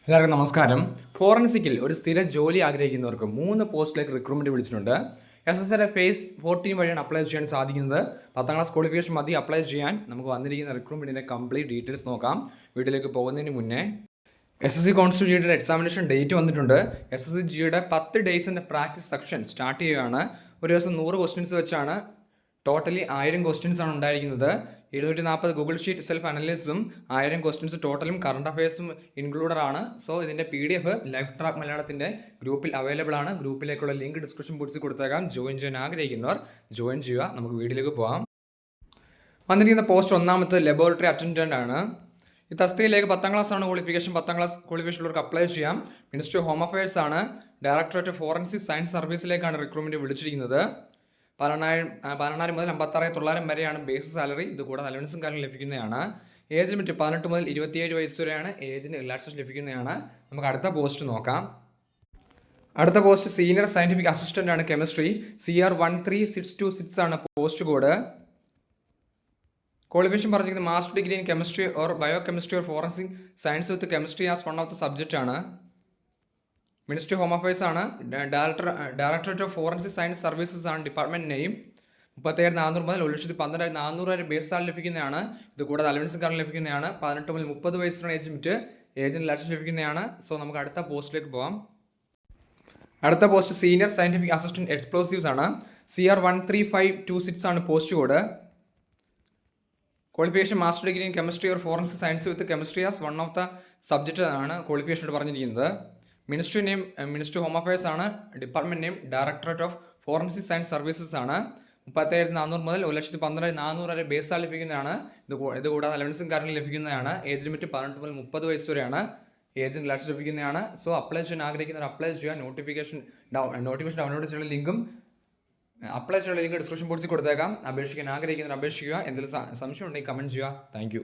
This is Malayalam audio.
എല്ലാവർക്കും നമസ്കാരം. ഫോറൻസിക്കിൽ ഒരു സ്ഥിര ജോലി ആഗ്രഹിക്കുന്നവർക്ക് 3 പോസ്റ്റിലേക്ക് റിക്രൂട്ട്മെന്റ് വിളിച്ചിട്ടുണ്ട്. SSLC ഫേസ് 14 വഴിയാണ് അപ്ലൈ ചെയ്യാൻ സാധിക്കുന്നത്. 10ാം ക്ലാസ് ക്വാളിഫിക്കേഷൻ മതി അപ്ലൈ ചെയ്യാൻ. നമുക്ക് വന്നിരിക്കുന്ന റിക്രൂട്ട്മെന്റിന്റെ കംപ്ലീറ്റ് ഡീറ്റെയിൽസ് നോക്കാം. വീട്ടിലേക്ക് പോകുന്നതിന് മുന്നേ SSC കോൺസ്റ്റബിൾ ജിയുടെ എക്സാമിനേഷൻ ഡേറ്റ് വന്നിട്ടുണ്ട്. SSC ജിയുടെ 10 ഡേയ്സിൻ്റെ പ്രാക്ടീസ് സെക്ഷൻ സ്റ്റാർട്ട് ചെയ്യുകയാണ്. ഒരു ദിവസം 100 ക്വസ്റ്റ്യൻസ് വെച്ചാണ്. ടോട്ടലി 1000 ക്വസ്റ്റ്യൻസ് ആണ് ഉണ്ടായിരിക്കുന്നത്. 740 ഗൂഗിൾ ഷീറ്റ് സെൽഫ് അനലിസിസും 1000 ക്വസ്റ്റ്യൻസ് ടോട്ടലും കറണ്ട് അഫയേഴ്സും ഇൻക്ലൂഡഡ് ആണ്. സോ ഇതിൻ്റെ PDF ലൈഫ് ട്രാക്ക് മലയാളത്തിൻ്റെ ഗ്രൂപ്പിൽ അവൈലബിൾ ആണ്. ഗ്രൂപ്പിലേക്കുള്ള ലിങ്ക് ഡിസ്ക്രിപ്ഷൻ ബോക്സിൽ കൊടുത്തേക്കാം. ജോയിൻ ചെയ്യാൻ ആഗ്രഹിക്കുന്നവർ ജോയിൻ ചെയ്യുക. നമുക്ക് വീഡിയോയിലേക്ക് പോകാം. വന്നിരിക്കുന്ന പോസ്റ്റ് ഒന്നാമത്തെ ലബോറട്ടറി അറ്റൻഡൻ്റ് ആണ്. ഈ തസ്തികയിലേക്ക് 10ാം ക്ലാസ് ആണ് ക്വാളിഫിക്കേഷൻ. 10ാം ക്ലാസ് ക്വാളിഫിക്കേഷൻ ഉള്ളവർക്ക് അപ്ലൈ ചെയ്യാം. മിനിസ്ട്രി ഓഫ് ഹോം അഫയേഴ്സ് ആണ്. ഡയറക്ടറേറ്റ് ഫോറൻസിക് സയൻസ് സർവീസിലേക്കാണ് റിക്രൂട്ട്മെന്റ് വിളിച്ചിരിക്കുന്നത്. 16,000 മുതൽ 56,900 വരെയാണ് ബേസ് സാലറി. ഇത് കൂടാതെ അലവൻസും കാര്യങ്ങളും ലഭിക്കുന്നതാണ്. ഏജ് ലിമിറ്റ് 18 മുതൽ 27 വയസ്സ് വരെയാണ്. ഏജിന് റിലാക്സേഷൻ ലഭിക്കുന്നതാണ്. നമുക്ക് അടുത്ത പോസ്റ്റ് നോക്കാം. അടുത്ത പോസ്റ്റ് സീനിയർ സയന്റിഫിക് അസിസ്റ്റന്റ് ആണ് കെമിസ്ട്രി. CR 13626 ആണ് പോസ്റ്റ് കോഡ്. ക്വാളിഫിക്കേഷൻ പറഞ്ഞിരിക്കുന്നത് master degree in chemistry or bio chemistry or forensic science with chemistry as one of the subject ആണ്. മിനിസ്ട്രി ഹോം അഫയേഴ്സ് ആണ്. Directorate of forensic science services ആണ് ഡിപ്പാർട്ട്മെന്റ് നെയിം. 37,400 മുതൽ 1,12,400 വരെ ബേസ് സാലറി ലഭിക്കുന്നതാണ്. ഇത് കൂടാതെ അലവൻസും കാരണം ലഭിക്കുന്നതാണ്. 18 മുതൽ 30 വയസ്സിലാണ് ഏജ് ലിമിറ്റ്. ഏജിന് റിലാക്സേഷൻ ലഭിക്കുന്നതാണ്. സോ നമുക്ക് അടുത്ത പോസ്റ്റിലേക്ക് പോകാം. അടുത്ത post senior scientific assistant explosives ആണ്. CR 13526 ആണ് post code. Qualification master degree in chemistry or forensic science with chemistry as one of the subject ആണ് ക്വാളിഫിക്കേഷൻ പറഞ്ഞിരിക്കുന്നത്. Ministry name ministry home affairs ആണ്. Department name directorate of forensic science services ആണ്. 37,400 മുതൽ 1,12,400 വരെ ബേസ് സാലറി ലഭിക്കുന്നതാണ്. ഇത് കൂടാതെ അലവൻസും കാര്യങ്ങളും ലഭിക്കുന്നതാണ്. ഏജ് ലിമിറ്റ് 18 മുതൽ 30 വയസ്സ് വരെയാണ്. ഏജിന് റിലാക്സ് ലഭിക്കുന്നതാണ്. സോ അപ്ലൈ ചെയ്യാൻ ആഗ്രഹിക്കുന്നവർ അപ്ലൈ ചെയ്യുക. നോട്ടിഫിക്കേഷൻ ഡൗൺലോഡ് ചെയ്യുന്ന ലിങ്കും അപ്ലൈ ചെയ്യാനുള്ള ലിങ്ക് ഡിസ്ക്രിപ്ഷൻ ബോക്സിൽ കൊടുത്തേക്കാം. അപേക്ഷിക്കാൻ ആഗ്രഹിക്കുന്നവർ അപേക്ഷിക്കുക. എന്തെങ്കിലും സംശയം ഉണ്ടെങ്കിൽ കമൻറ്റ് ചെയ്യുക. താങ്ക്